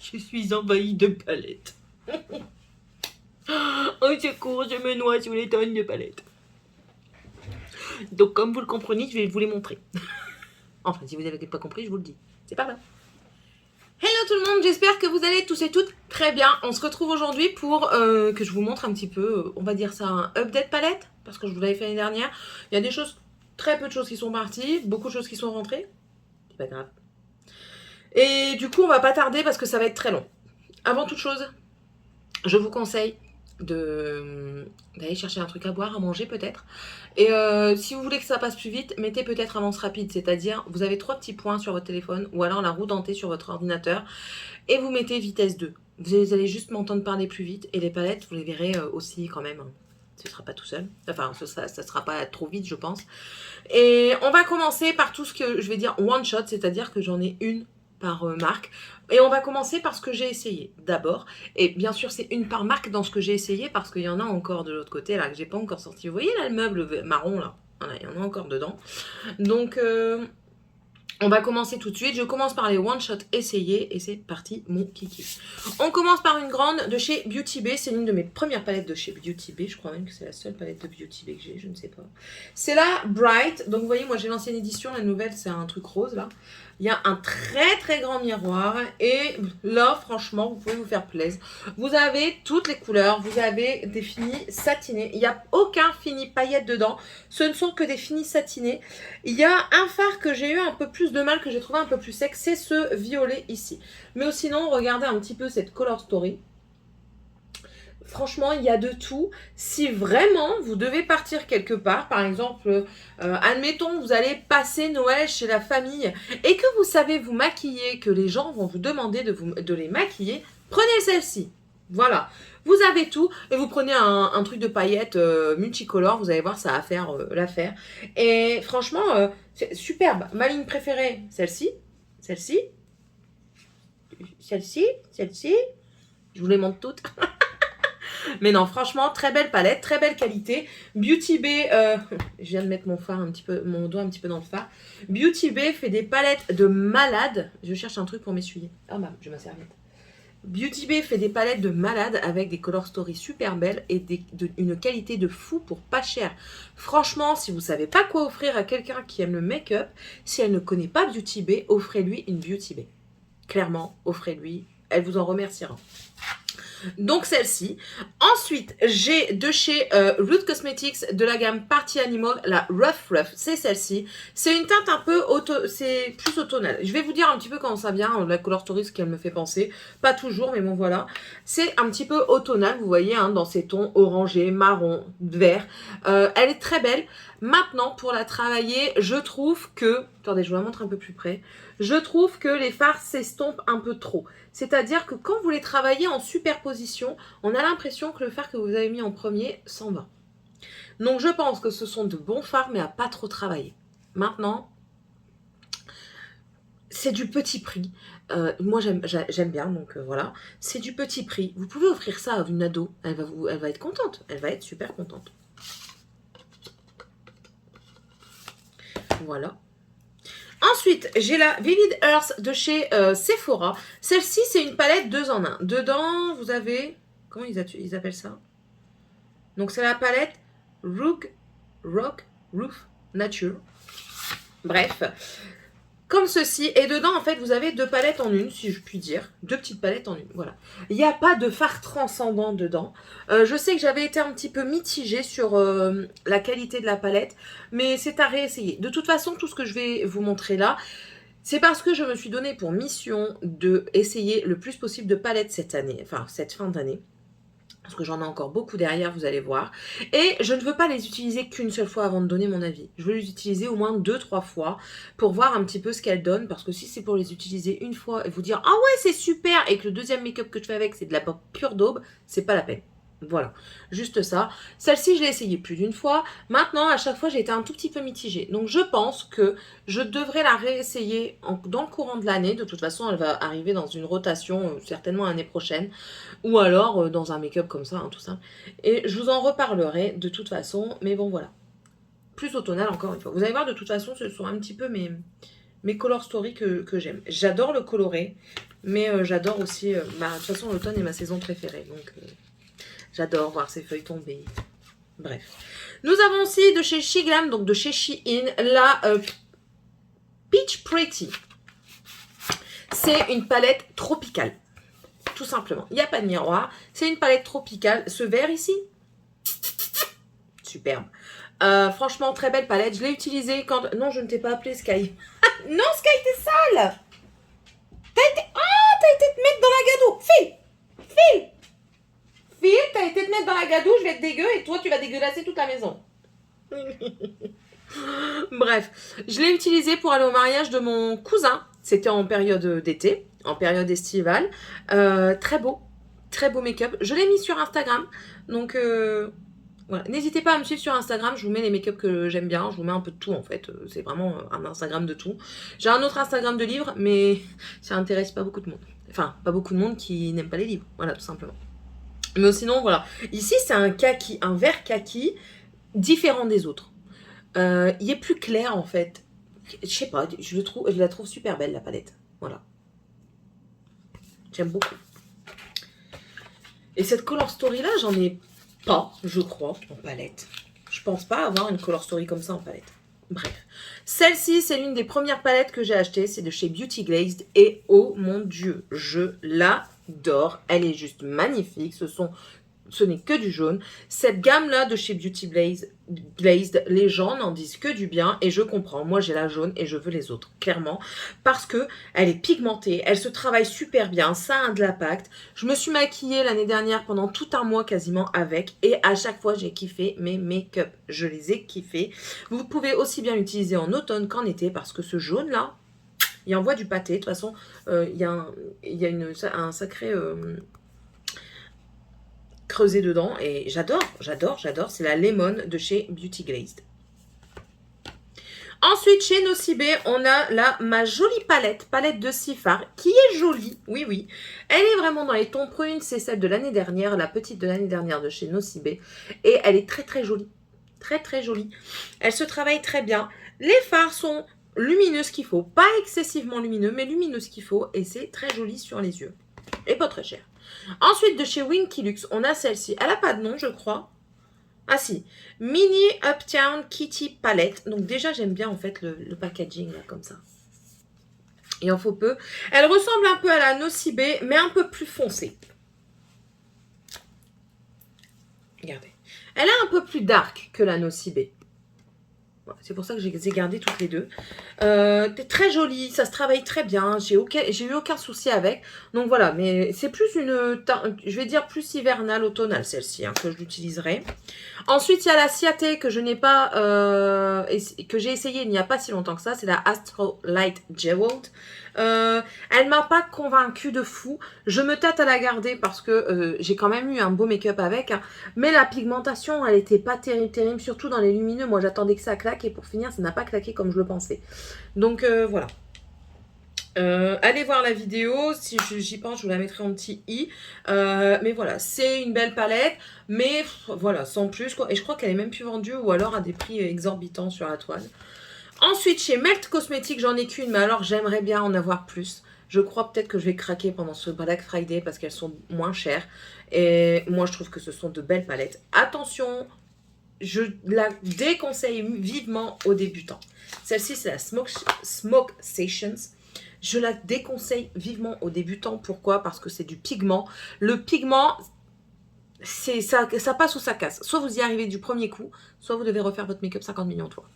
Je suis envahie de palettes. Au secours, je me noie sous les tonnes de palettes. Donc, comme vous le comprenez, je vais vous les montrer. Enfin, si vous n'avez pas compris, je vous le dis. C'est pas là. Hello tout le monde, j'espère que vous allez tous et toutes très bien. On se retrouve aujourd'hui pour que je vous montre un petit peu, on va dire ça, un update palette. Parce que je vous l'avais fait l'année dernière. Il y a des choses, très peu de choses qui sont parties, beaucoup de choses qui sont rentrées. C'est pas grave. Et du coup, on va pas tarder parce que ça va être très long. Avant toute chose, je vous conseille d'aller chercher un truc à boire, à manger peut-être. Et si vous voulez que ça passe plus vite, mettez peut-être avance rapide, c'est-à-dire vous avez 3 petits points sur votre téléphone ou alors la roue dentée sur votre ordinateur et vous mettez vitesse 2. Vous allez juste m'entendre parler plus vite et les palettes, vous les verrez aussi quand même. Ce sera pas tout seul, enfin ça sera pas trop vite je pense. Et on va commencer par tout ce que je vais dire one shot, c'est-à-dire que j'en ai une par marque. Et on va commencer par ce que j'ai essayé d'abord. Et bien sûr, c'est une par marque dans ce que j'ai essayé parce qu'il y en a encore de l'autre côté là que j'ai pas encore sorti. Vous voyez là le meuble marron là, voilà, il y en a encore dedans. Donc on va commencer tout de suite. Je commence par les one shot essayés et c'est parti mon kiki. On commence par une grande de chez Beauty Bay. C'est l'une de mes premières palettes de chez Beauty Bay. Je crois même que c'est la seule palette de Beauty Bay que j'ai, je ne sais pas. C'est la Bright. Donc vous voyez, moi j'ai l'ancienne édition, la nouvelle c'est un truc rose là. Il y a un très très grand miroir et là franchement vous pouvez vous faire plaisir. Vous avez toutes les couleurs, vous avez des finis satinés. Il n'y a aucun fini paillette dedans. Ce ne sont que des finis satinés. Il y a un fard que j'ai eu un peu plus de mal, que j'ai trouvé un peu plus sec, c'est ce violet ici. Mais sinon, regardez un petit peu cette color story. Franchement, il y a de tout. Si vraiment vous devez partir quelque part, par exemple, admettons, vous allez passer Noël chez la famille et que vous savez vous maquiller, que les gens vont vous demander de les maquiller, prenez celle-ci. Voilà. Vous avez tout et vous prenez un truc de paillettes multicolore, vous allez voir, ça va faire l'affaire. Et franchement, c'est superbe. Ma ligne préférée, celle-ci, celle-ci, celle-ci, celle-ci. Je vous les montre toutes. Mais non, franchement, très belle palette, très belle qualité. Beauty Bay, je viens de mettre mon doigt un petit peu dans le phare. Beauty Bay fait des palettes de malade. Je cherche un truc pour m'essuyer. Ah bah, j'ai ma serviette. Beauty Bay fait des palettes de malade avec des color stories super belles et une qualité de fou pour pas cher. Franchement, si vous savez pas quoi offrir à quelqu'un qui aime le make-up, si elle ne connaît pas Beauty Bay, offrez-lui une Beauty Bay. Clairement, offrez-lui. Elle vous en remerciera. Donc celle-ci. Ensuite, j'ai de chez Root Cosmetics de la gamme Party Animal, la Rough. C'est celle-ci. C'est une teinte un peu c'est plus automnale. Je vais vous dire un petit peu comment ça vient, la color story, ce qu'elle me fait penser. Pas toujours, mais bon voilà. C'est un petit peu automnal, vous voyez, hein, dans ces tons orangés, marron, vert. Elle est très belle. Maintenant, pour la travailler, je trouve que... Attendez, je vous la montre un peu plus près. Je trouve que les fards s'estompent un peu trop. C'est-à-dire que quand vous les travaillez en superposition, on a l'impression que le fard que vous avez mis en premier s'en va. Donc je pense que ce sont de bons fards, mais à pas trop travailler. Maintenant, c'est du petit prix. Moi, j'aime bien, donc voilà. C'est du petit prix. Vous pouvez offrir ça à une ado. Elle va être contente. Elle va être super contente. Voilà. Ensuite, j'ai la Vivid Earth de chez Sephora. Celle-ci, c'est une palette 2 en 1. Dedans, vous avez... Comment ils appellent ça? Donc, c'est la palette Rock Roof Nature. Bref. Comme ceci. Et dedans, en fait, vous avez 2 palettes en une, si je puis dire. 2 petites palettes en une. Voilà. Il n'y a pas de fard transcendant dedans. Je sais que j'avais été un petit peu mitigée sur la qualité de la palette. Mais c'est à réessayer. De toute façon, tout ce que je vais vous montrer là, c'est parce que je me suis donné pour mission de essayer le plus possible de palettes cette année. Enfin, cette fin d'année. Parce que j'en ai encore beaucoup derrière, vous allez voir. Et je ne veux pas les utiliser qu'une seule fois avant de donner mon avis. Je veux les utiliser au moins 2-3 fois pour voir un petit peu ce qu'elles donnent. Parce que si c'est pour les utiliser une fois et vous dire « Ah ouais, c'est super !» et que le deuxième make-up que je fais avec, c'est de la pure daube, c'est pas la peine. Voilà, juste ça. Celle-ci, je l'ai essayée plus d'une fois. Maintenant, à chaque fois, j'ai été un tout petit peu mitigée. Donc, je pense que je devrais la réessayer dans le courant de l'année. De toute façon, elle va arriver dans une rotation, certainement l'année prochaine. Ou alors, dans un make-up comme ça, hein, tout simple. Et je vous en reparlerai de toute façon. Mais bon, voilà. Plus automnal, encore une fois. Vous allez voir, de toute façon, ce sont un petit peu mes color story que j'aime. J'adore le coloré. Mais j'adore aussi, de toute façon l'automne est ma saison préférée, donc j'adore voir ces feuilles tomber. Bref. Nous avons aussi de chez Shiglam, donc de chez Shein, la Peach Pretty. C'est une palette tropicale, tout simplement. Il n'y a pas de miroir, c'est une palette tropicale. Ce vert ici, superbe. Franchement, très belle palette. Je l'ai utilisée quand... Non, je ne t'ai pas appelé Sky. Non, Sky, t'es sale. T'as été te mettre dans la gadoue. File, t'as été te mettre dans la gadoue, je vais être dégueu et toi, tu vas dégueulasser toute la maison. Bref, je l'ai utilisé pour aller au mariage de mon cousin. C'était en période d'été, en période estivale. Très beau make-up. Je l'ai mis sur Instagram. Donc, voilà. N'hésitez pas à me suivre sur Instagram. Je vous mets les make-up que j'aime bien. Je vous mets un peu de tout, en fait. C'est vraiment un Instagram de tout. J'ai un autre Instagram de livres, mais ça n'intéresse pas beaucoup de monde. Enfin, pas beaucoup de monde qui n'aime pas les livres. Voilà, tout simplement. Mais sinon, voilà. Ici, c'est un kaki, un vert kaki différent des autres. Il est plus clair, en fait. Je sais pas, je la trouve super belle, la palette. Voilà. J'aime beaucoup. Et cette Color Story là, j'en ai pas, je crois, en palette. Je pense pas avoir une Color Story comme ça en palette. Bref. Celle-ci, c'est l'une des premières palettes que j'ai achetées. C'est de chez Beauty Glazed. Et oh mon Dieu, je l'adore. Elle est juste magnifique. Ce n'est que du jaune. Cette gamme-là de chez Beauty Glazed, les gens n'en disent que du bien et je comprends. Moi, j'ai la jaune et je veux les autres, clairement. Parce que elle est pigmentée, elle se travaille super bien, ça a de l'impact. Je me suis maquillée l'année dernière pendant tout un mois quasiment avec et à chaque fois, j'ai kiffé mes make-up. Je les ai kiffés. Vous pouvez aussi bien l'utiliser en automne qu'en été parce que ce jaune-là, il envoie du pâté. De toute façon, il y a un sacré... creusé dedans et j'adore. C'est la Lemon de chez Beauty Glazed. Ensuite, chez Nocibé, on a ma jolie palette de Sephar, qui est jolie, oui. Elle est vraiment dans les tons prunes, c'est celle de l'année dernière, la petite de l'année dernière de chez Nocibé. Et elle est très jolie, très jolie. Elle se travaille très bien. Les fards sont lumineux ce qu'il faut, pas excessivement lumineux, mais lumineux ce qu'il faut. Et c'est très joli sur les yeux. Et pas très cher. Ensuite, de chez Winky Lux, on a celle-ci. Elle n'a pas de nom, je crois. Ah si. Mini Uptown Kitty Palette. Donc déjà, j'aime bien en fait le packaging, là, comme ça. Il en faut peu. Elle ressemble un peu à la Nocibé, mais un peu plus foncée. Regardez. Elle est un peu plus dark que la Nocibé. C'est pour ça que je les ai gardées toutes les deux. Très jolie, ça se travaille très bien. J'ai eu aucun souci avec. Donc voilà, mais c'est plus je vais dire plus hivernale, automnale celle-ci, hein, que je l'utiliserai. Ensuite, il y a la Ciaté que je n'ai pas, que j'ai essayé il n'y a pas si longtemps que ça. C'est la Astro Light Jeweled. Elle m'a pas convaincue de fou. Je me tâte à la garder parce que j'ai quand même eu un beau make-up avec. Hein, mais la pigmentation, elle était pas terrible, surtout dans les lumineux. Moi, j'attendais que ça claque et pour finir, ça n'a pas claqué comme je le pensais. Donc voilà. Allez voir la vidéo, si j'y pense, je vous la mettrai en petit i. Mais voilà, c'est une belle palette, mais voilà, sans plus, quoi. Et je crois qu'elle est même plus vendue ou alors à des prix exorbitants sur la toile. Ensuite, chez Melt Cosmetics, j'en ai qu'une, mais alors j'aimerais bien en avoir plus. Je crois peut-être que je vais craquer pendant ce Black Friday parce qu'elles sont moins chères. Et moi, je trouve que ce sont de belles palettes. Attention, je la déconseille vivement aux débutants. Celle-ci, c'est la Smoke Sessions. Je la déconseille vivement aux débutants. Pourquoi? Parce que c'est du pigment. Le pigment, ça passe ou ça casse. Soit vous y arrivez du premier coup, soit vous devez refaire votre make-up 50 millions de fois.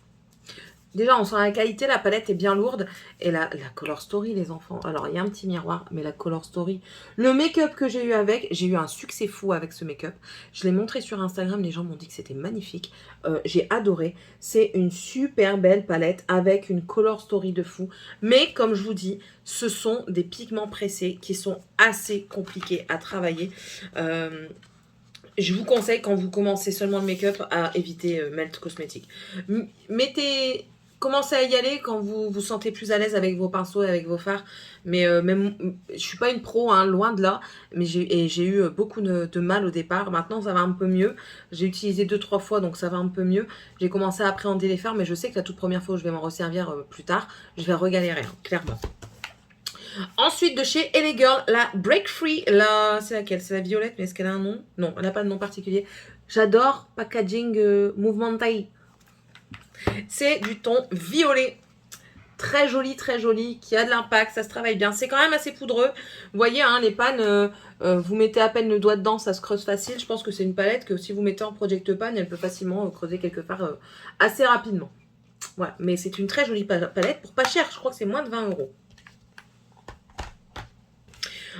Déjà, on sent la qualité, la palette est bien lourde. Et la Color Story, les enfants. Alors, il y a un petit miroir, mais la Color Story. Le make-up que j'ai eu avec, j'ai eu un succès fou avec ce make-up. Je l'ai montré sur Instagram, les gens m'ont dit que c'était magnifique. J'ai adoré. C'est une super belle palette avec une Color Story de fou. Mais, comme je vous dis, ce sont des pigments pressés qui sont assez compliqués à travailler. Je vous conseille, quand vous commencez seulement le make-up, à éviter Melt Cosmetics. Commencez à y aller quand vous vous sentez plus à l'aise avec vos pinceaux et avec vos fards. Mais même, je suis pas une pro, hein, loin de là. Mais j'ai eu beaucoup de mal au départ. Maintenant, ça va un peu mieux. J'ai utilisé 2-3 fois, donc ça va un peu mieux. J'ai commencé à appréhender les fards, mais je sais que la toute première fois où je vais m'en resservir plus tard, je vais regalérer, hein, clairement. Ensuite, de chez LA Girl, la Break Free. C'est laquelle? C'est la violette, mais est-ce qu'elle a un nom? Non, elle n'a pas de nom particulier. J'adore packaging mouvement taille. C'est du ton violet. Très joli, qui a de l'impact, ça se travaille bien. C'est quand même assez poudreux. Vous voyez, hein, les pannes, vous mettez à peine le doigt dedans, ça se creuse facile. Je pense que c'est une palette que si vous mettez en project pan, elle peut facilement creuser quelque part assez rapidement. Voilà, mais c'est une très jolie palette pour pas cher. Je crois que c'est moins de 20 €.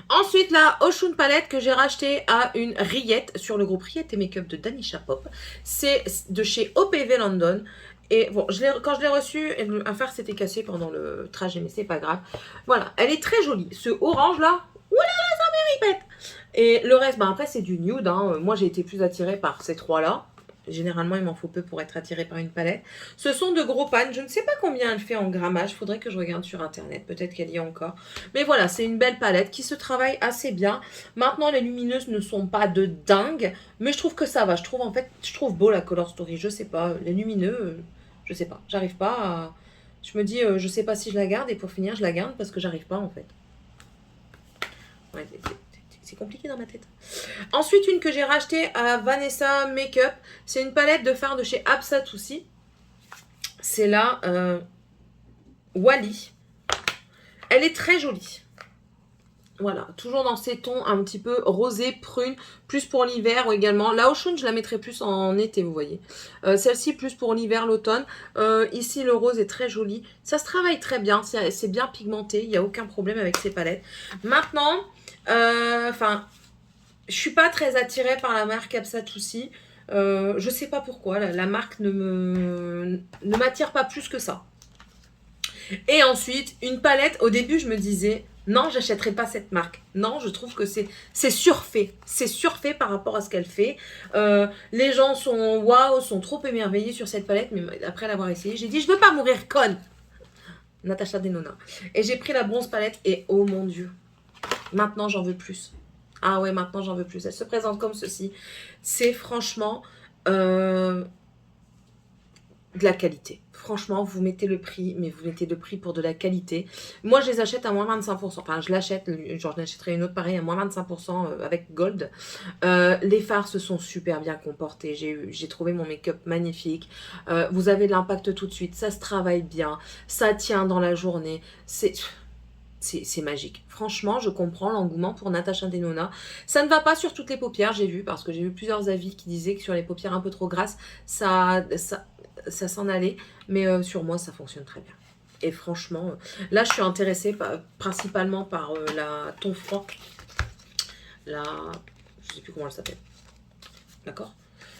Ensuite, la Oshun palette que j'ai racheté à une rillette sur le groupe Rillette et Make-up de Danisha Pop. C'est de chez OPV London. Et bon, quand je l'ai reçue, un fer s'était cassé pendant le trajet, mais c'est pas grave. Voilà, elle est très jolie. Ce orange là, oulala, ça me répète. Et le reste, après c'est du nude. Hein. Moi j'ai été plus attirée par ces trois là. Généralement, il m'en faut peu pour être attirée par une palette. Ce sont de gros pannes. Je ne sais pas combien elle fait en grammage. Il faudrait que je regarde sur internet. Peut-être qu'elle y est encore. Mais voilà, c'est une belle palette qui se travaille assez bien. Maintenant, les lumineuses ne sont pas de dingue. Mais je trouve que ça va. Je trouve beau la Color Story. Je sais pas. Les lumineux, je sais pas. J'arrive pas à... Je me dis, je sais pas si je la garde. Et pour finir, je la garde parce que j'arrive pas en fait. Ouais, c'est compliqué dans ma tête. Ensuite, une que j'ai rachetée à Vanessa Makeup. C'est une palette de fard de chez Absatoussi. C'est la Wally. Elle est très jolie. Voilà, toujours dans ces tons un petit peu rosé, prune, plus pour l'hiver également. La Oshun, je la mettrai plus en été, vous voyez. Celle-ci, plus pour l'hiver, l'automne. Ici, le rose est très joli. Ça se travaille très bien, c'est bien pigmenté. Il n'y a aucun problème avec ces palettes. Maintenant, je suis pas très attirée par la marque Absatoussi. Je sais pas pourquoi, la marque ne m'attire pas plus que ça. Et ensuite, une palette, au début, je me disais... Non, j'achèterai pas cette marque. Non, je trouve que c'est surfait. C'est surfait par rapport à ce qu'elle fait. Les gens sont waouh, sont trop émerveillés sur cette palette. Mais après l'avoir essayée, j'ai dit, je veux pas mourir conne. Natasha Denona. Et j'ai pris la bronze palette et oh mon Dieu. Maintenant, j'en veux plus. Ah ouais, maintenant, j'en veux plus. Elle se présente comme ceci. C'est franchement de la qualité. Franchement, vous mettez le prix, mais vous mettez le prix pour de la qualité. Moi, je les achète à moins 25%. Enfin, je l'achète, j'en achèterai une autre pareille à moins 25% avec Gold. Les fards se sont super bien comportés. J'ai trouvé mon make-up magnifique. Vous avez de l'impact tout de suite. Ça se travaille bien. Ça tient dans la journée. C'est magique. Franchement, je comprends l'engouement pour Natasha Denona. Ça ne va pas sur toutes les paupières, j'ai vu, parce que j'ai vu plusieurs avis qui disaient que sur les paupières un peu trop grasses, ça s'en allait. Mais sur moi, ça fonctionne très bien. Et franchement, là, je suis intéressée principalement par la ton froid. Je ne sais plus comment elle s'appelle. D'accord?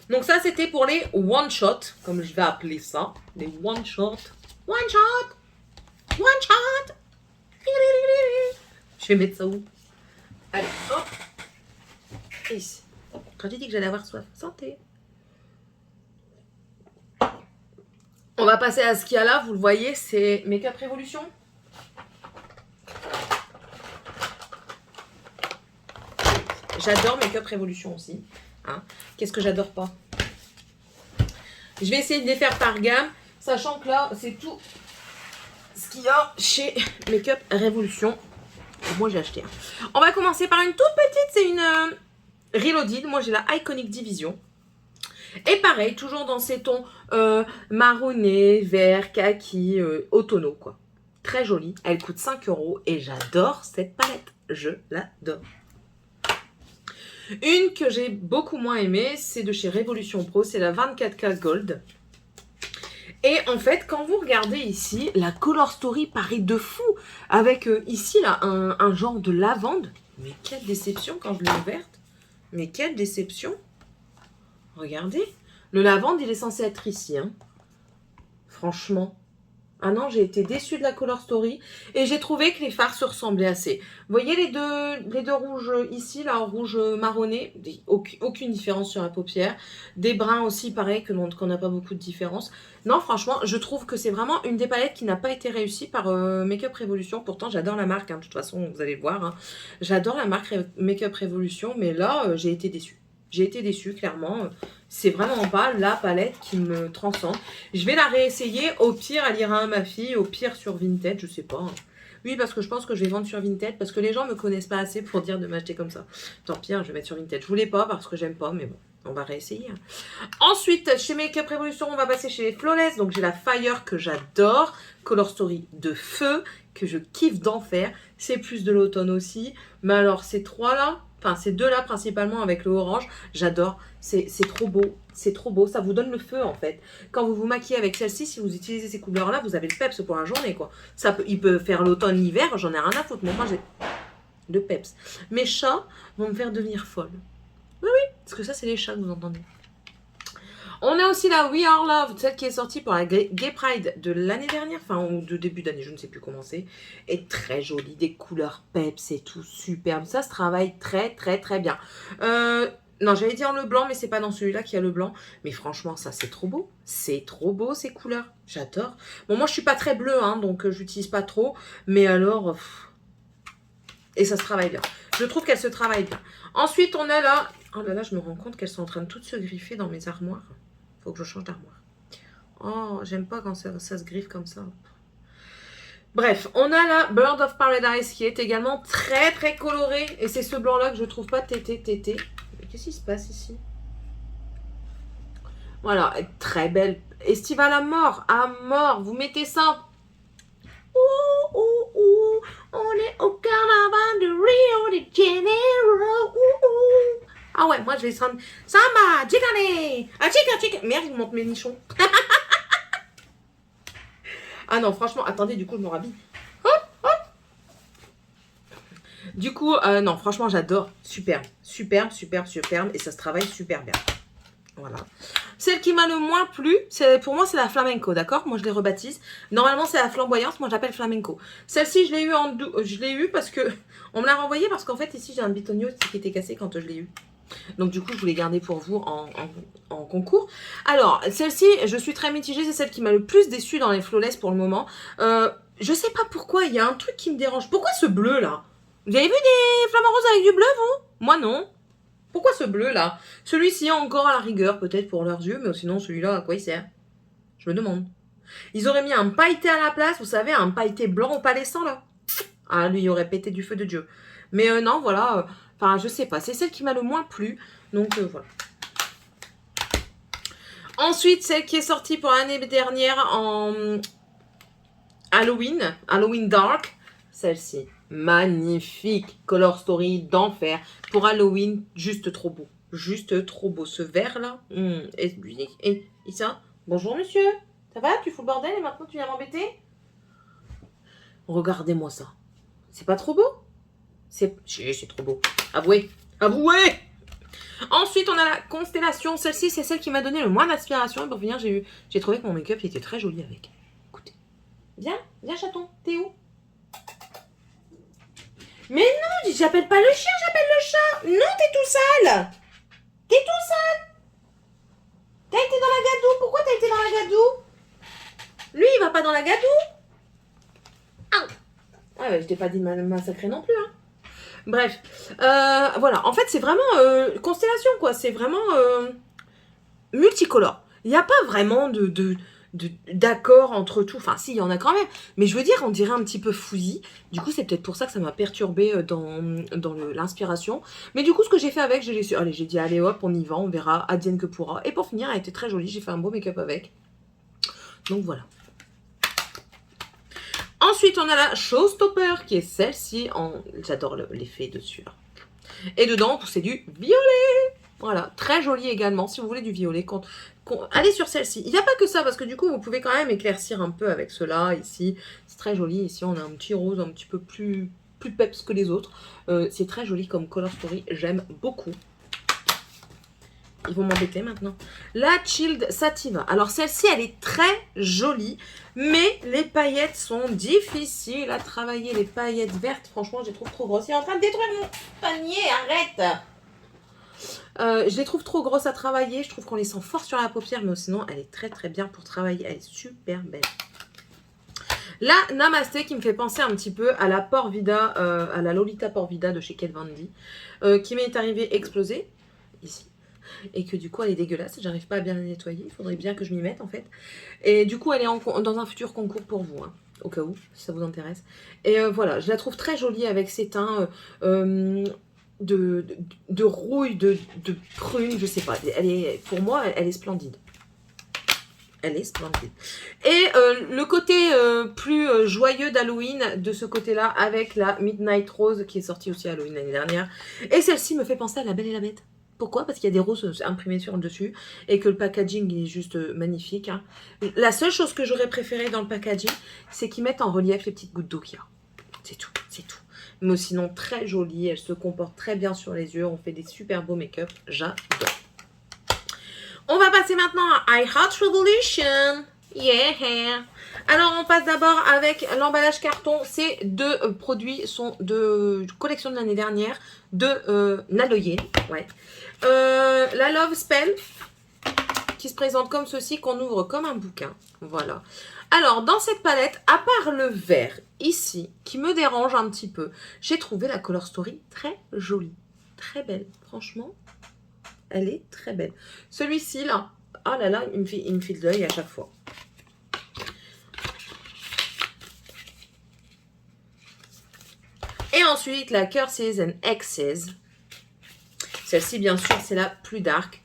Donc ça, c'était pour les one-shot, comme je vais appeler ça. Les one-shot. One-shot! One-shot! Je vais mettre ça où? Allez, hop. Ici. Quand j'ai dit que j'allais avoir soif, santé. On va passer à ce qu'il y a là, vous le voyez, c'est Make-up Révolution. J'adore Make-up Révolution aussi. Hein. Qu'est-ce que j'adore pas? Je vais essayer de les faire par gamme, sachant que là, c'est tout ce qu'il y a chez Make-up Révolution. Moi, j'ai acheté. On va commencer par une toute petite, c'est une Reloaded. Moi, j'ai la Iconic Division. Et pareil, toujours dans ces tons marronné, vert, kaki, automnaux, quoi. Très jolie. Elle coûte 5 € et j'adore cette palette. Je l'adore. Une que j'ai beaucoup moins aimée, c'est de chez Révolution Pro. C'est la 24K Gold. Et en fait, quand vous regardez ici, la Color Story paraît de fou. Avec ici, là, un genre de lavande. Mais quelle déception quand je l'ai ouverte. Mais quelle déception. Regardez. Le lavande, il est censé être ici. Hein. Franchement. Ah non, j'ai été déçue de la Color Story. Et j'ai trouvé que les fards se ressemblaient assez. Vous voyez les deux rouges ici, là, en rouge marronné. Aucune différence sur la paupière. Des bruns aussi, pareil, qu'on n'a pas beaucoup de différence. Non, franchement, je trouve que c'est vraiment une des palettes qui n'a pas été réussie par Make-up Révolution. Pourtant, j'adore la marque. Hein, de toute façon, vous allez voir. Hein. J'adore la marque Make-up Révolution. Mais là, j'ai été déçue. J'ai été déçue, clairement. C'est vraiment pas la palette qui me transcende. Je vais la réessayer. Au pire, elle ira à ma fille. Au pire, sur Vinted, je sais pas. Oui, parce que je pense que je vais vendre sur Vinted, parce que les gens me connaissent pas assez pour dire de m'acheter comme ça. Tant pis, je vais mettre sur Vinted. Je voulais pas parce que j'aime pas, mais bon, on va réessayer. Ensuite, chez Make Up Revolution, on va passer chez les Flawless. Donc j'ai la Fire que j'adore, Color Story de feu, que je kiffe d'enfer. C'est plus de l'automne aussi. Mais alors ces trois là, enfin ces deux là principalement avec le orange, j'adore. C'est trop beau, c'est trop beau. Ça vous donne le feu en fait. Quand vous vous maquillez avec celle-ci, si vous utilisez ces couleurs là, vous avez le peps pour la journée quoi. Il peut faire l'automne, l'hiver, j'en ai rien à foutre. Moi j'ai le peps. Mes chats vont me faire devenir folle. Oui, parce que ça c'est les chats que vous entendez. On a aussi la We Are Love, celle qui est sortie pour la Gay Pride de l'année dernière, enfin, ou de début d'année, je ne sais plus comment c'est. Et très jolie, des couleurs peps et tout, superbe. Ça se travaille très, très, très bien. Non, j'allais dire le blanc, mais c'est pas dans celui-là qu'il y a le blanc. Mais franchement, ça, c'est trop beau. C'est trop beau, ces couleurs. J'adore. Bon, moi, je suis pas très bleue, hein, donc j'utilise pas trop. Mais alors... Et ça se travaille bien. Je trouve qu'elle se travaille bien. Ensuite, on a là... Oh là là, je me rends compte qu'elles sont en train de toutes se griffer dans mes armoires. Faut que je change d'armoire. Oh, j'aime pas quand ça se griffe comme ça. Bref, on a la Bird of Paradise qui est également très très colorée. Et c'est ce blanc-là que je trouve pas tété. Qu'est-ce qui se passe ici? Voilà, très belle. Estivale à mort, à mort. Vous mettez ça. Ouh, ouh, ouh. On est au carnaval de Rio de Janeiro. Ouh, ouh. Ah ouais, moi je vais descendre. Samba, chicane. Ah, chica. Merde, il monte mes nichons. Ah non, franchement, attendez, du coup, je me rhabille. Hop, hop. Du coup, non, franchement, j'adore. Superbe. Et ça se travaille super bien. Voilà. Celle qui m'a le moins plu, pour moi, c'est la flamenco, d'accord? Moi, je les rebaptise. Normalement, c'est la flamboyance. Moi, j'appelle flamenco. Celle-ci, je l'ai eu je l'ai eu parce que... On me l'a renvoyée parce qu'en fait, ici, j'ai un bitonio qui était cassé quand je l'ai eu. Donc, du coup, je voulais garder pour vous en concours. Alors, celle-ci, je suis très mitigée. C'est celle qui m'a le plus déçue dans les Flawless pour le moment. Je sais pas pourquoi. Il y a un truc qui me dérange. Pourquoi ce bleu, là? Vous avez vu des flamants roses avec du bleu, vous? Moi, non. Pourquoi ce bleu, là? Celui-ci, encore à la rigueur, peut-être pour leurs yeux. Mais sinon, celui-là, à quoi il sert? Je me demande. Ils auraient mis un pailleté à la place. Vous savez, un pailleté blanc opalescent, là. Ah, lui, il aurait pété du feu de Dieu. Mais non, voilà... Enfin, je sais pas. C'est celle qui m'a le moins plu. Donc, voilà. Ensuite, celle qui est sortie pour l'année dernière en Halloween. Halloween Dark. Celle-ci. Magnifique. Color Story d'enfer. Pour Halloween, juste trop beau. Juste trop beau. Ce vert-là. Et ça. Bonjour, monsieur. Ça va? Tu fous le bordel et maintenant tu viens m'embêter? Regardez-moi ça. C'est pas trop beau? C'est trop beau. Avouez. Ensuite, on a la constellation. Celle-ci, c'est celle qui m'a donné le moins d'inspiration. Et pour finir, j'ai trouvé que mon make-up était très joli avec. Écoutez. Viens, chaton. T'es où? Mais non, j'appelle pas le chien, j'appelle le chat. Non, t'es tout sale. T'es tout sale. T'as été dans la gadoue. Pourquoi t'as été dans la gadoue? Lui, il va pas dans la gadoue. Ah ouais, je t'ai pas dit de massacrer non plus, hein. Bref, voilà. En fait, c'est vraiment constellation, quoi. C'est vraiment multicolore. Il n'y a pas vraiment d'accord entre tout. Enfin, si, il y en a quand même. Mais je veux dire, on dirait un petit peu fouillis. Du coup, c'est peut-être pour ça que ça m'a perturbée dans l'inspiration. Mais du coup, ce que j'ai fait avec, j'ai dit, allez hop, on y va, on verra, advienne que pourra. Et pour finir, elle était très jolie. J'ai fait un beau make-up avec. Donc, voilà. Ensuite, on a la Showstopper, qui est celle-ci. J'adore l'effet dessus. Là. Et dedans, c'est du violet. Voilà, très joli également. Si vous voulez du violet, allez sur celle-ci. Il n'y a pas que ça, parce que du coup, vous pouvez quand même éclaircir un peu avec cela. Ici, c'est très joli. Ici, on a un petit rose un petit peu plus peps que les autres. C'est très joli comme Color Story. J'aime beaucoup. Ils vont m'embêter maintenant. La Chilled Sativa. Alors, celle-ci, elle est très jolie. Mais les paillettes sont difficiles à travailler. Les paillettes vertes, franchement, je les trouve trop grosses. Il est en train de détruire mon panier. Arrête! Je les trouve trop grosses à travailler. Je trouve qu'on les sent fort sur la paupière. Mais sinon, elle est très très bien pour travailler. Elle est super belle. La Namasté qui me fait penser un petit peu à la Porvida, à la Lolita Porvida de chez Kat Von D, qui m'est arrivée explosée. Ici. Et que du coup elle est dégueulasse, j'arrive pas à bien la nettoyer, il faudrait bien que je m'y mette en fait. Et du coup elle est dans un futur concours pour vous, hein. au cas où, si ça vous intéresse. Et voilà, je la trouve très jolie avec ses teints de rouille, de prune, je sais pas. Pour moi, elle est splendide. Elle est splendide. Et le côté plus joyeux d'Halloween, de ce côté-là, avec la Midnight Rose, qui est sortie aussi à Halloween l'année dernière. Et celle-ci me fait penser à La Belle et la Bête. Pourquoi? Parce qu'il y a des roses imprimées sur le dessus, et que le packaging est juste magnifique. Hein. La seule chose que j'aurais préféré dans le packaging, c'est qu'ils mettent en relief les petites gouttes d'eau qu'il y a. C'est tout, c'est tout. Mais sinon, très jolie, elle se comporte très bien sur les yeux, on fait des super beaux make-up, j'adore. On va passer maintenant à I Heart Revolution. Yeah. Alors, on passe d'abord avec l'emballage carton. Ces deux produits sont de collection de l'année dernière de Naloyen. Ouais. La Love Spell qui se présente comme ceci, qu'on ouvre comme un bouquin. Voilà. Alors, dans cette palette, à part le vert ici, qui me dérange un petit peu, j'ai trouvé la Color Story très jolie. Très belle. Franchement, elle est très belle. Celui-ci, là, oh là là, il me file de l'œil à chaque fois. Et ensuite, la Curses and Exes. Celle-ci, bien sûr, c'est la plus dark.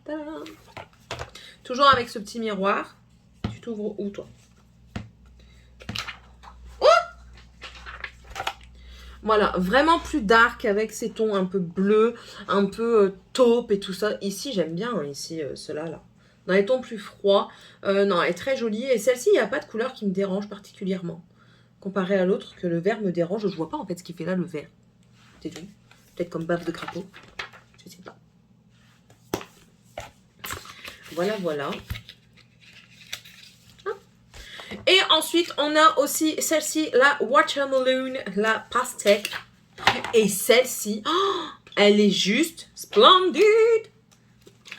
Tadam. Toujours avec ce petit miroir. Tu t'ouvres où, toi? Oh! Voilà, vraiment plus dark avec ces tons un peu bleus, un peu taupe et tout ça. Ici, j'aime bien, hein, ici, cela là. Dans les tons plus froids. Non, elle est très jolie. Et celle-ci, il n'y a pas de couleur qui me dérange particulièrement. Comparé à l'autre, que le vert me dérange. Je vois pas en fait ce qui fait là le vert. C'est tout. Peut-être comme bave de crapaud. Je sais pas. Voilà, voilà. Et ensuite, on a aussi celle-ci, la Watermelon, la pastèque. Et celle-ci, oh, elle est juste splendide.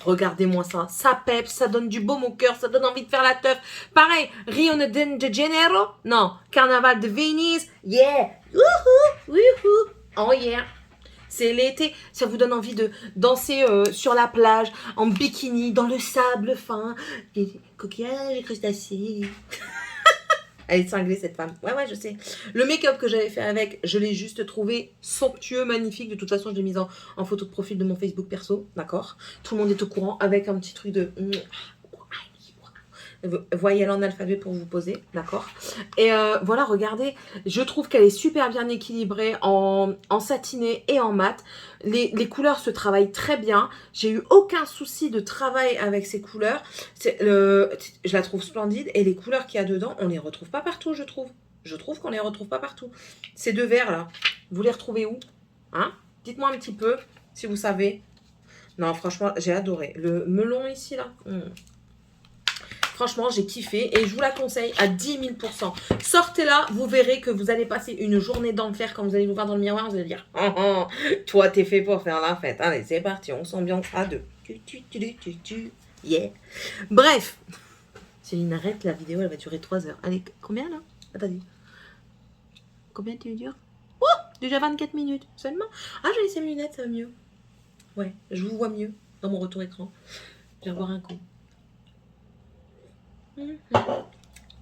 Regardez-moi ça, ça pep, ça donne du baume au cœur, ça donne envie de faire la teuf. Pareil, Rio de Janeiro, non, Carnaval de Venise, yeah, wouhou, wouhou, oh yeah. C'est l'été, ça vous donne envie de danser sur la plage, en bikini, dans le sable fin, des coquillages et crustacés. Elle est cinglée, cette femme. Ouais, je sais. Le make-up que j'avais fait avec, je l'ai juste trouvé somptueux, magnifique. De toute façon, je l'ai mis en photo de profil de mon Facebook perso. D'accord? Tout le monde est au courant avec un petit truc de... voyelle en alphabet pour vous poser, d'accord? Et voilà, regardez, je trouve qu'elle est super bien équilibrée en satiné et en mat. Les couleurs se travaillent très bien. J'ai eu aucun souci de travail avec ces couleurs. Je la trouve splendide. Et les couleurs qu'il y a dedans, on les retrouve pas partout, je trouve. Je trouve qu'on les retrouve pas partout. Ces deux verres là, vous les retrouvez où? Hein? Dites-moi un petit peu, si vous savez. Non, franchement, j'ai adoré. Le melon ici là. Franchement, j'ai kiffé et je vous la conseille à 10 000%. Sortez-la, vous verrez que vous allez passer une journée d'enfer quand vous allez vous voir dans le miroir. Vous allez dire, oh, toi, t'es fait pour faire la fête. Allez, c'est parti, on s'ambiance à deux. Yeah. Bref. Céline, arrête, la vidéo, elle va durer 3 heures. Allez, combien là? Attendez. Combien tu dures? Oh, déjà 24 minutes seulement. Ah, j'ai laissé mes lunettes, ça va mieux. Ouais, je vous vois mieux dans mon retour écran. Je vais revoir un coup.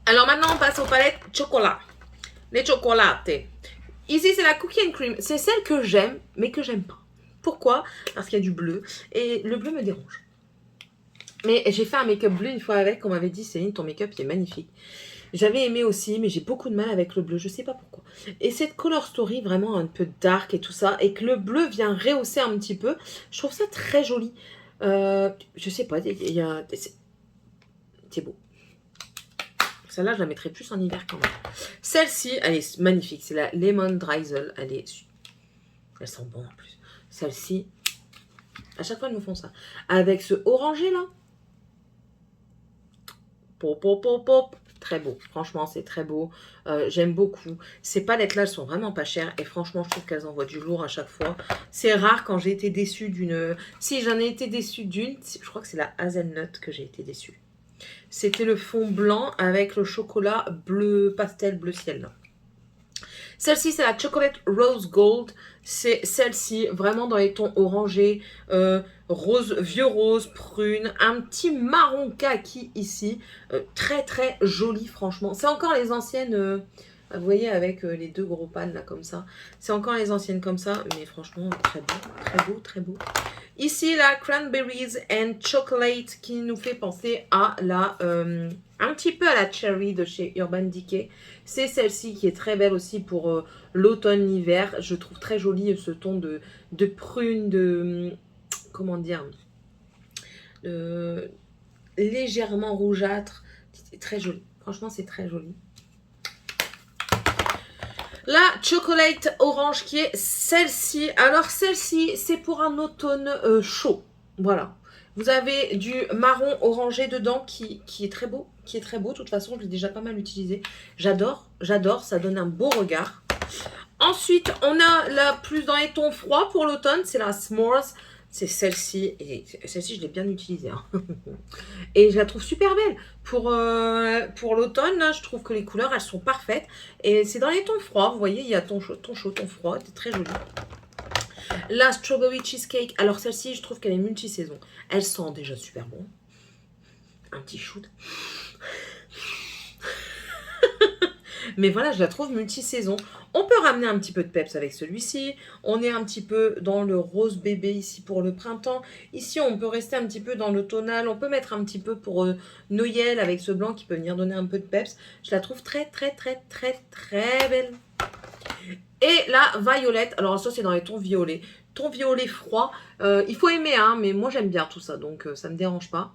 Alors maintenant, on passe aux palettes chocolat. Les chocolates. Ici, c'est la cookie and cream. C'est celle que j'aime, mais que j'aime pas. Pourquoi? Parce qu'il y a du bleu. Et le bleu me dérange. Mais j'ai fait un make-up bleu une fois avec. On m'avait dit, Céline, ton make-up, il est magnifique. J'avais aimé aussi, mais j'ai beaucoup de mal avec le bleu. Je sais pas pourquoi. Et cette Color Story, vraiment un peu dark et tout ça, et que le bleu vient rehausser un petit peu, je trouve ça très joli. Je sais pas, c'est beau. Celle-là, je la mettrai plus en hiver quand même. Celle-ci, elle est magnifique. C'est la Lemon Drizzle. Elle sent bon en plus. Celle-ci, à chaque fois, ils nous font ça. Avec ce orangé là. Pop, pop, pop, pop. Très beau. Franchement, c'est très beau. J'aime beaucoup. Ces palettes-là, elles sont vraiment pas chères. Et franchement, je trouve qu'elles envoient du lourd à chaque fois. C'est rare quand j'ai été déçue d'une... Si, j'en ai été déçue d'une. Je crois que c'est la Hazelnut que j'ai été déçue. C'était le fond blanc avec le chocolat bleu pastel, bleu ciel. Celle-ci, c'est la Chocolate Rose Gold. C'est celle-ci, vraiment dans les tons orangés, rose, vieux rose, prune, un petit marron kaki ici. Très très joli, franchement. C'est encore les anciennes, vous voyez, avec les deux gros pans là, comme ça. C'est encore les anciennes comme ça, mais franchement, très beau, très beau, très beau. Ici, la Cranberries and Chocolate qui nous fait penser à la... un petit peu à la Cherry de chez Urban Decay. C'est celle-ci qui est très belle aussi pour l'automne, l'hiver. Je trouve très joli ce ton de prune, de... comment dire, légèrement rougeâtre. C'est très joli. Franchement, c'est très joli. La Chocolate Orange qui est celle-ci. Alors celle-ci, c'est pour un automne chaud. Voilà. Vous avez du marron orangé dedans qui est très beau. Qui est très beau. De toute façon, je l'ai déjà pas mal utilisé. J'adore, j'adore. Ça donne un beau regard. Ensuite, on a la plus dans les tons froids pour l'automne. C'est la S'mores. C'est celle-ci. Et celle-ci, je l'ai bien utilisée. Hein. Et je la trouve super belle. Pour l'automne, là, je trouve que les couleurs, elles sont parfaites. Et c'est dans les tons froids. Vous voyez, il y a ton chaud, ton froid. C'est très joli. La Strawberry Cheesecake. Alors, celle-ci, je trouve qu'elle est multi-saison. Elle sent déjà super bon. Un petit shoot. Mais voilà, je la trouve multi-saison. On peut ramener un petit peu de peps avec celui-ci. On est un petit peu dans le rose bébé ici pour le printemps. Ici, on peut rester un petit peu dans le tonal. On peut mettre un petit peu pour Noël avec ce blanc qui peut venir donner un peu de peps. Je la trouve très, très, très, très, très belle. Et la violette. Alors ça, c'est dans les tons violets. Ton violet froid. Il faut aimer, hein, mais moi, j'aime bien tout ça. Donc, ça ne me dérange pas.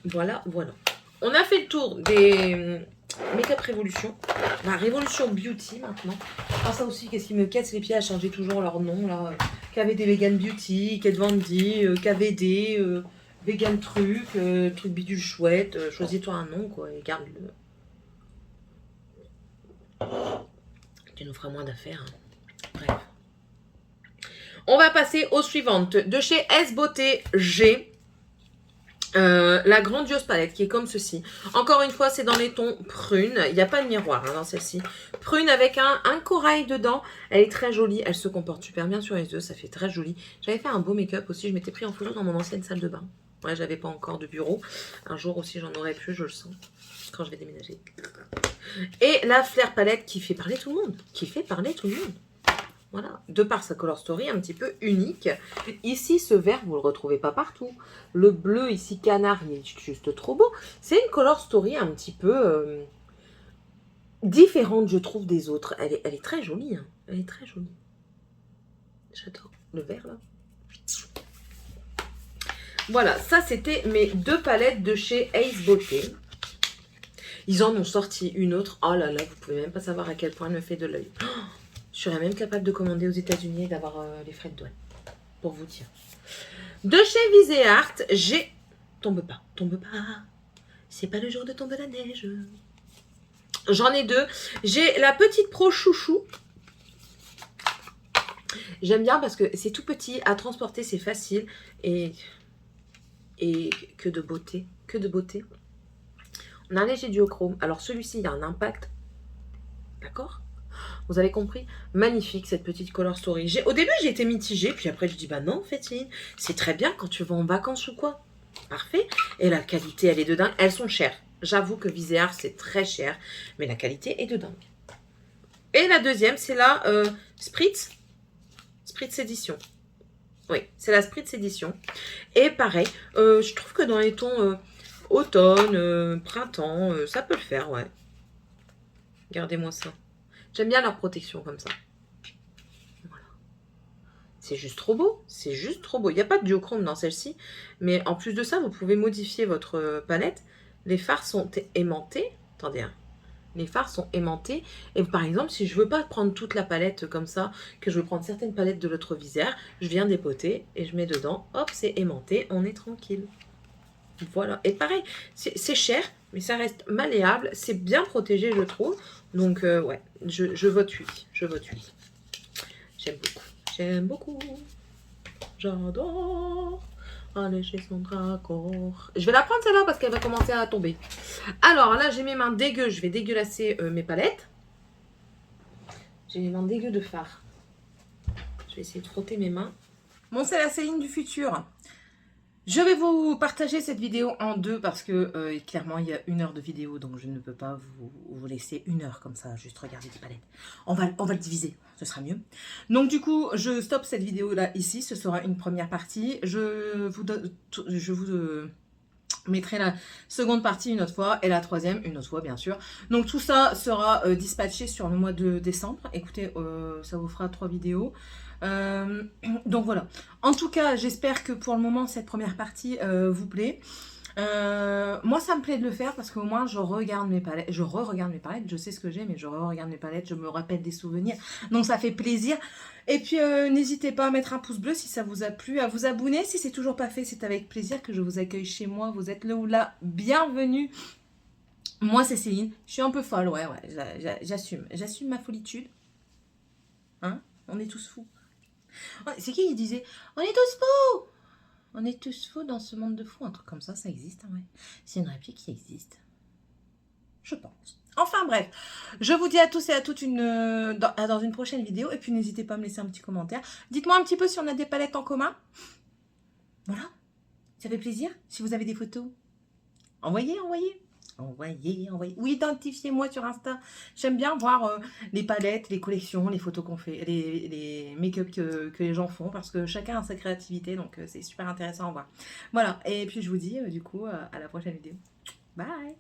Voilà, voilà. On a fait le tour des... Makeup Révolution, la Révolution Beauty maintenant. Ah ça aussi, qu'est-ce qui me casse les pieds à changer toujours leur nom là. KVD Vegan Beauty, Kate Von D, KVD, Vegan Truc, Truc bidule chouette. Choisis-toi un nom quoi et garde-le. Tu nous feras moins d'affaires. Hein. Bref. On va passer aux suivantes. De chez S Beauté G. La grandiose palette qui est comme ceci. Encore une fois, c'est dans les tons prune. Il n'y a pas de miroir hein, dans celle-ci. Prune avec un corail dedans. Elle est très jolie. Elle se comporte super bien sur les yeux. Ça fait très joli. J'avais fait un beau make-up aussi. Je m'étais pris en photo dans mon ancienne salle de bain. Ouais, j'avais pas encore de bureau. Un jour aussi, j'en aurai plus, je le sens. Quand je vais déménager. Et la Flair palette qui fait parler tout le monde. Qui fait parler tout le monde. Voilà, de par sa color story un petit peu unique. Ici, ce vert, vous ne le retrouvez pas partout. Le bleu, ici, canard, il est juste trop beau. C'est une color story un petit peu différente, je trouve, des autres. Elle est très jolie. Hein. Elle est très jolie. J'adore le vert, là. Voilà, ça, c'était mes deux palettes de chez Ace Beauté. Ils en ont sorti une autre. Oh là là, vous pouvez même pas savoir à quel point elle me fait de l'œil. Oh, je serais même capable de commander aux États-Unis et d'avoir les frais de douane. Pour vous dire. De chez Viseart, j'ai... Tombe pas. C'est pas le jour de tomber la neige. J'en ai deux. J'ai la petite Pro Chouchou. J'aime bien parce que c'est tout petit. À transporter, c'est facile. Et que de beauté. Que de beauté. On a un léger duochrome. Alors celui-ci, il y a un impact. D'accord ? Vous avez compris? Magnifique cette petite color story. Au début j'ai été mitigée, puis après je dis bah non en fait c'est très bien quand tu vas en vacances ou quoi. Parfait. Et la qualité elle est de dingue. Elles sont chères. J'avoue que Viseart c'est très cher, mais la qualité est de dingue. Et la deuxième c'est la Spritz Édition. Oui, c'est la Spritz Édition. Et pareil, je trouve que dans les tons automne, printemps, ça peut le faire, ouais. Regardez-moi ça. J'aime bien leur protection comme ça. Voilà. C'est juste trop beau. C'est juste trop beau. Il n'y a pas de duochrome dans celle-ci. Mais en plus de ça, vous pouvez modifier votre palette. Les fards sont aimantés. Attendez. Hein. Les fards sont aimantés. Et par exemple, si je ne veux pas prendre toute la palette comme ça, que je veux prendre certaines palettes de l'autre visière, je viens dépoter et je mets dedans. Hop, c'est aimanté. On est tranquille. Voilà. Et pareil, c'est cher, mais ça reste malléable. C'est bien protégé, je trouve. Donc, ouais, je vote oui. Je vote oui. J'aime beaucoup. J'aime beaucoup. J'adore. Allez chez son dragon. Je vais la prendre celle-là parce qu'elle va commencer à tomber. Alors là, j'ai mes mains dégueu. Je vais dégueulasser mes palettes. J'ai les mains dégueu de fard. Je vais essayer de frotter mes mains. Bon, c'est la Céline du futur. Je vais vous partager cette vidéo en deux parce que clairement il y a 1 heure de vidéo, donc je ne peux pas vous laisser 1 heure comme ça, juste regarder des palettes. On va le diviser, ce sera mieux. Donc du coup, je stoppe cette vidéo là ici, ce sera une première partie. Je vous mettrai la seconde partie une autre fois et la troisième une autre fois bien sûr. Donc tout ça sera dispatché sur le mois de décembre. Écoutez, ça vous fera 3 vidéos. Donc voilà. En tout cas, j'espère que pour le moment cette première partie vous plaît. Moi ça me plaît de le faire parce qu'au moins je regarde mes palettes, je re-regarde mes palettes, je sais ce que j'ai mais je re-regarde mes palettes, je me rappelle des souvenirs, donc ça fait plaisir. Et puis n'hésitez pas à mettre un pouce bleu si ça vous a plu, à vous abonner si c'est toujours pas fait, c'est avec plaisir que je vous accueille chez moi, vous êtes là ou là, bienvenue. Moi c'est Céline, je suis un peu folle, ouais, j'assume ma folitude, hein, on est tous fous. C'est qui disait on est tous fous? On est tous fous dans ce monde de fous, un truc comme ça existe, hein, ouais. C'est une réplique qui existe. Je pense. Enfin bref, je vous dis à tous et à toutes dans une prochaine vidéo. Et puis n'hésitez pas à me laisser un petit commentaire. Dites-moi un petit peu si on a des palettes en commun. Voilà, ça fait plaisir. Si vous avez des photos, envoyez. Oui, identifiez-moi sur Insta. J'aime bien voir les palettes, les collections, les photos qu'on fait, les make-up que les gens font, parce que chacun a sa créativité, donc c'est super intéressant à voir. Voilà, et puis je vous dis du coup à la prochaine vidéo. Bye!